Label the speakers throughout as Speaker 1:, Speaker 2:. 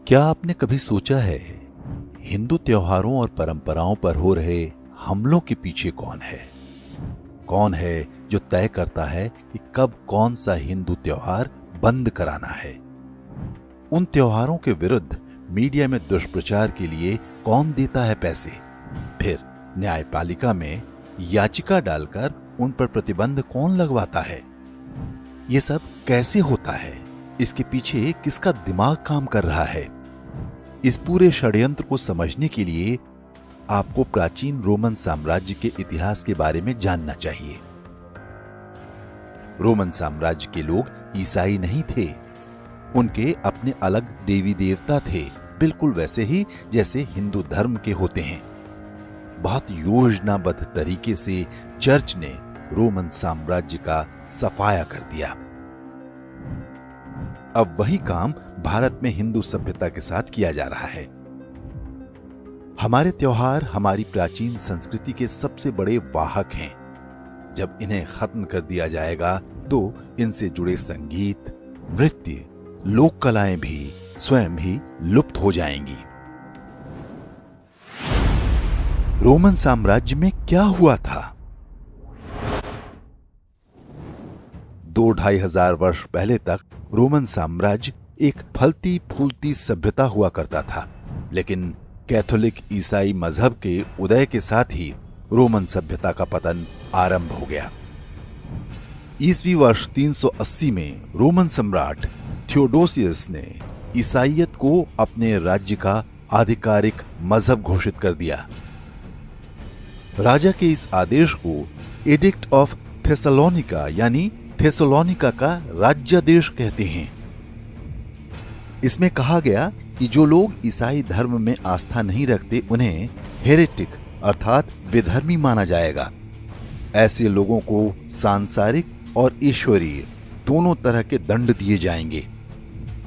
Speaker 1: क्या आपने कभी सोचा है हिंदू त्योहारों और परंपराओं पर हो रहे हमलों के पीछे कौन है? कौन है जो तय करता है कि कब कौन सा हिंदू त्योहार बंद कराना है? उन त्योहारों के विरुद्ध मीडिया में दुष्प्रचार के लिए कौन देता है पैसे? फिर न्यायपालिका में याचिका डालकर उन पर प्रतिबंध कौन लगवाता है? ये सब कैसे होता है? इसके पीछे किसका दिमाग काम कर रहा है? इस पूरे षड्यंत्र को समझने के लिए आपको प्राचीन रोमन साम्राज्य के इतिहास के बारे में जानना चाहिए। रोमन साम्राज्य के लोग ईसाई नहीं थे। उनके अपने अलग देवी देवता थे, बिल्कुल वैसे ही जैसे हिंदू धर्म के होते हैं। बहुत योजनाबद्ध तरीके से चर्च ने रोमन साम्राज्य का सफाया कर दिया। अब वही काम भारत में हिंदू सभ्यता के साथ किया जा रहा है। हमारे त्योहार हमारी प्राचीन संस्कृति के सबसे बड़े वाहक हैं। जब इन्हें खत्म कर दिया जाएगा तो इनसे जुड़े संगीत, नृत्य, लोक कलाएं भी स्वयं ही लुप्त हो जाएंगी। रोमन साम्राज्य में क्या हुआ था? 2-2.5 हजार वर्ष पहले तक रोमन साम्राज्य एक फलती फूलती सभ्यता हुआ करता था, लेकिन कैथोलिक ईसाई मजहब के उदय के साथ ही रोमन सभ्यता का पतन आरंभ हो गया। ईसवी वर्ष 380 में रोमन सम्राट थियोडोसियस ने ईसाईयत को अपने राज्य का आधिकारिक मजहब घोषित कर दिया। राजा के इस आदेश को एडिक्ट ऑफ थेसलोनिका यानी थेसलोनिका का राज्यादेश कहते हैं। इसमें कहा गया कि जो लोग ईसाई धर्म में आस्था नहीं रखते उन्हें हेरेटिक अर्थात विधर्मी माना जाएगा। ऐसे लोगों को सांसारिक और ईश्वरीय दोनों तरह के दंड दिए जाएंगे।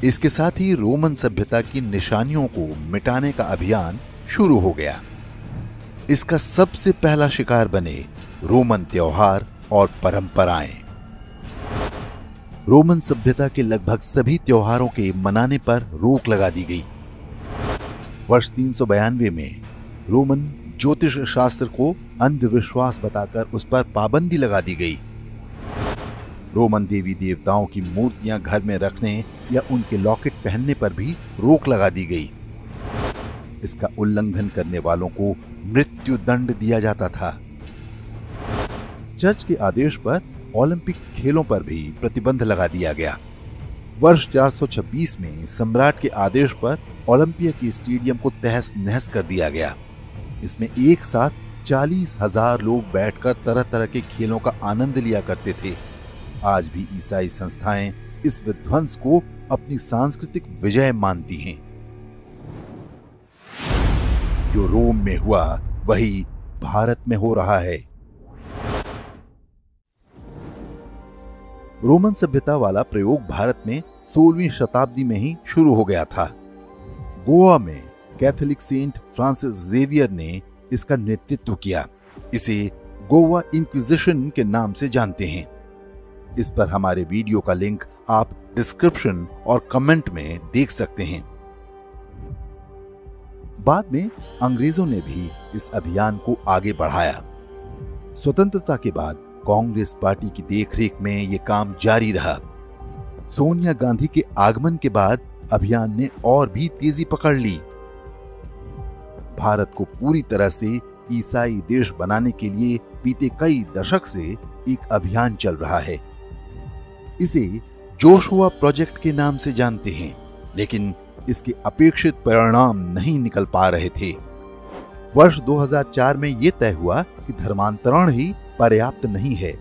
Speaker 1: इसके साथ ही रोमन सभ्यता की निशानियों को मिटाने का अभियान शुरू हो गया। इसका सबसे पहला शिकार बने रोमन त्योहार और परंपराएं। रोमन सभ्यता के लगभग सभी त्योहारों के मनाने पर रोक लगा दी गई। वर्ष 392 में रोमन ज्योतिष शास्त्र को अंधविश्वास बताकर उस पर पाबंदी लगा दी गई। रोमन देवी देवताओं की मूर्तियां घर में रखने या उनके लॉकेट पहनने पर भी रोक लगा दी गई। इसका उल्लंघन करने वालों को मृत्यु दंड दिया जाता था। चर्च के आदेश पर ओलंपिक खेलों पर भी प्रतिबंध लगा दिया गया। वर्ष 426 में सम्राट के आदेश पर ओलंपिया के स्टेडियम को तहस नहस कर दिया गया। इसमें एक साथ 40,000 लोग बैठकर तरह तरह के खेलों का आनंद लिया करते थे। आज भी ईसाई संस्थाएं इस विध्वंस को अपनी सांस्कृतिक विजय मानती हैं। जो रोम में हुआ वही भारत में हो रहा है। रोमन सभ्यता वाला प्रयोग भारत में 16वीं शताब्दी में ही शुरू हो गया था। गोवा में कैथोलिक सेंट फ्रांसिस जेवियर ने इसका नेतृत्व किया। इसे गोवा इंक्विजिशन के नाम से जानते हैं। इस पर हमारे वीडियो का लिंक आप डिस्क्रिप्शन और कमेंट में देख सकते हैं। बाद में अंग्रेजों ने भी इस अभियान को आगे बढ़ाया। स्वतंत्रता के बाद कांग्रेस पार्टी की देखरेख में यह काम जारी रहा। सोनिया गांधी के आगमन के बाद अभियान ने और भी तेजी पकड़ ली। भारत को पूरी तरह से ईसाई देश बनाने के लिए बीते कई दशक से एक अभियान चल रहा है। इसे जोशुआ प्रोजेक्ट के नाम से जानते हैं, लेकिन इसके अपेक्षित परिणाम नहीं निकल पा रहे थे। वर्ष 2004 में यह तय हुआ कि धर्मांतरण ही पर्याप्त नहीं है।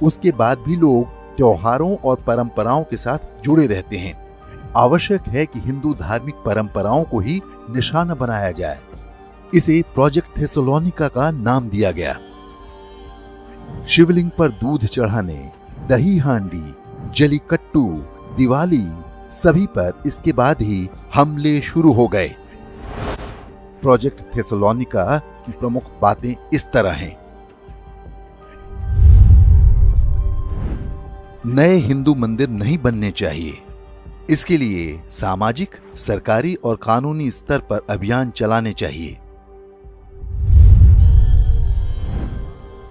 Speaker 1: उसके बाद भी लोग त्योहारों और परंपराओं के साथ जुड़े रहते हैं। आवश्यक है कि हिंदू धार्मिक परंपराओं को ही निशाना बनाया जाए। इसे प्रोजेक्ट थेसलोनिका का नाम दिया गया। शिवलिंग पर दूध चढ़ाने, दही हांडी, जलीकट्टू, दिवाली सभी पर इसके बाद ही हमले शुरू हो गए। प्रोजेक्ट थेसलोनिका की प्रमुख बातें इस तरह हैं। नए हिंदू मंदिर नहीं बनने चाहिए। इसके लिए सामाजिक, सरकारी और कानूनी स्तर पर अभियान चलाने चाहिए।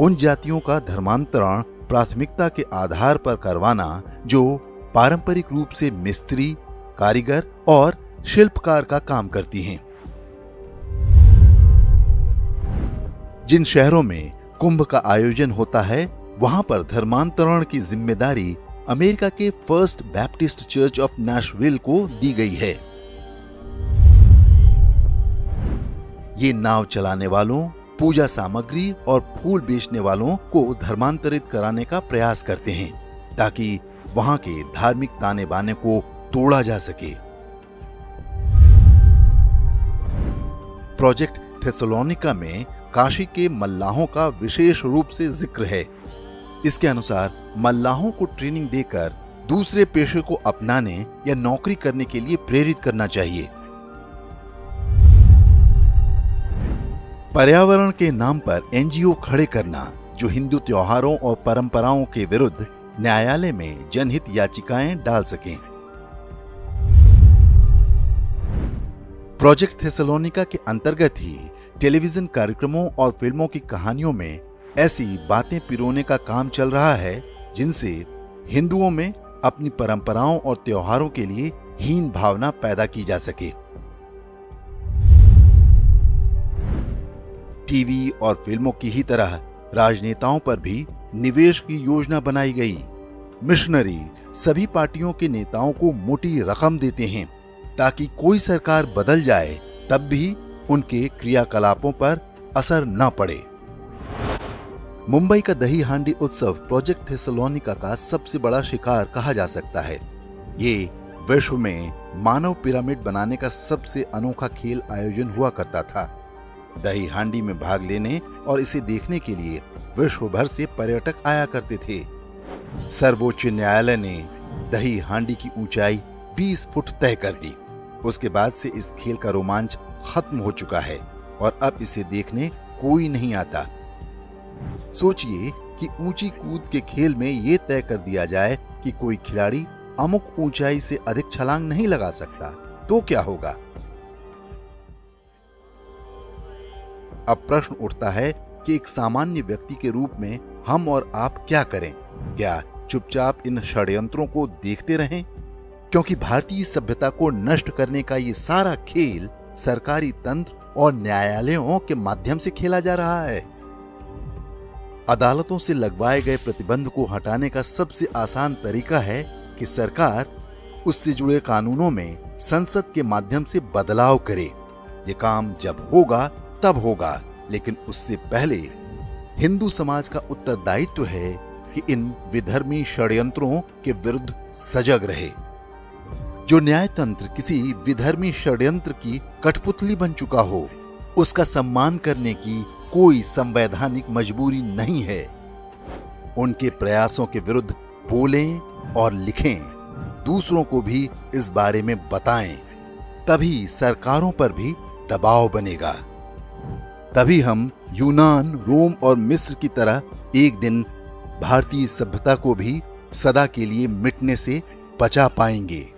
Speaker 1: उन जातियों का धर्मांतरण प्राथमिकता के आधार पर करवाना जो पारंपरिक रूप से मिस्त्री, कारीगर और शिल्पकार का काम करती हैं। जिन शहरों में कुंभ का आयोजन होता है, वहां पर धर्मांतरण की जिम्मेदारी अमेरिका के first Baptist church of Nashville को दी गई है। ये नाव चलाने वालों, पूजा सामग्री और फूल बेचने वालों को धर्मांतरित कराने का प्रयास करते हैं ताकि वहां के धार्मिक ताने बाने को तोड़ा जा सके। प्रोजेक्ट थेसलोनिका में काशी के मल्लाहों का विशेष रूप से जिक्र है। इसके अनुसार मल्लाहों को ट्रेनिंग देकर दूसरे पेशे को अपनाने या नौकरी करने के लिए प्रेरित करना चाहिए। पर्यावरण के नाम पर एनजीओ खड़े करना जो हिंदू त्योहारों और परंपराओं के विरुद्ध न्यायालय में जनहित याचिकाएं डाल सकें। प्रोजेक्ट थेसलोनिका के अंतर्गत ही टेलीविजन कार्यक्रमों और फिल्मों की कहानियों में ऐसी बातें पिरोने का काम चल रहा है जिनसे हिंदुओं में अपनी परंपराओं और त्योहारों के लिए हीन भावना पैदा की जा सके। टीवी और फिल्मों की ही तरह राजनेताओं पर भी निवेश की योजना बनाई गई। मिशनरी सभी पार्टियों के नेताओं को मोटी रकम देते हैं ताकि कोई सरकार बदल जाए तब भी उनके क्रियाकलापों पर असर न पड़े। मुंबई का दही हांडी उत्सव प्रोजेक्ट थेसलोनिका का सबसे बड़ा शिकार कहा जा सकता है। ये विश्व में मानव पिरामिड बनाने का सबसे अनोखा खेल आयोजन हुआ करता था। दही हांडी में भाग लेने और इसे देखने के लिए विश्व भर से पर्यटक आया करते थे। सर्वोच्च न्यायालय ने दही हांडी की ऊंचाई 20 फुट तय कर दी। उसके बाद से इस खेल का रोमांच खत्म हो चुका है और अब इसे देखने कोई नहीं आता। सोचिए कि ऊंची कूद के खेल में यह तय कर दिया जाए कि कोई खिलाड़ी अमुक ऊंचाई से अधिक छलांग नहीं लगा सकता, तो क्या होगा? अब प्रश्न उठता है कि एक सामान्य व्यक्ति के रूप में हम और आप क्या करें? क्या चुपचाप इन षड्यंत्रों को देखते रहें? क्योंकि भारतीय सभ्यता को नष्ट करने का ये सारा खेल सरकारी तंत्र और न्यायालयों के माध्यम से खेला जा रहा है। अदालतों से लगवाए गए प्रतिबंध को हटाने का सबसे आसान तरीका है कि सरकार उससे जुड़े कानूनों में संसद के माध्यम से बदलाव करे। ये काम जब होगा तब होगा, लेकिन उससे पहले हिंदू समाज का उत्तरदायित्व है कि इन विधर्मी षड्यंत्रों के विरुद्ध सजग रहे। जो न्यायतंत्र किसी विधर्मी षड्यंत्र की कठपुतली बन चुका हो, उसका सम्मान करने की कोई संवैधानिक मजबूरी नहीं है। उनके प्रयासों के विरुद्ध बोलें और लिखें, दूसरों को भी इस बारे में बताएं, तभी सरकारों पर भी दबाव बनेगा। तभी हम यूनान, रोम और मिस्र की तरह एक दिन भारतीय सभ्यता को भी सदा के लिए मिटने से बचा पाएंगे।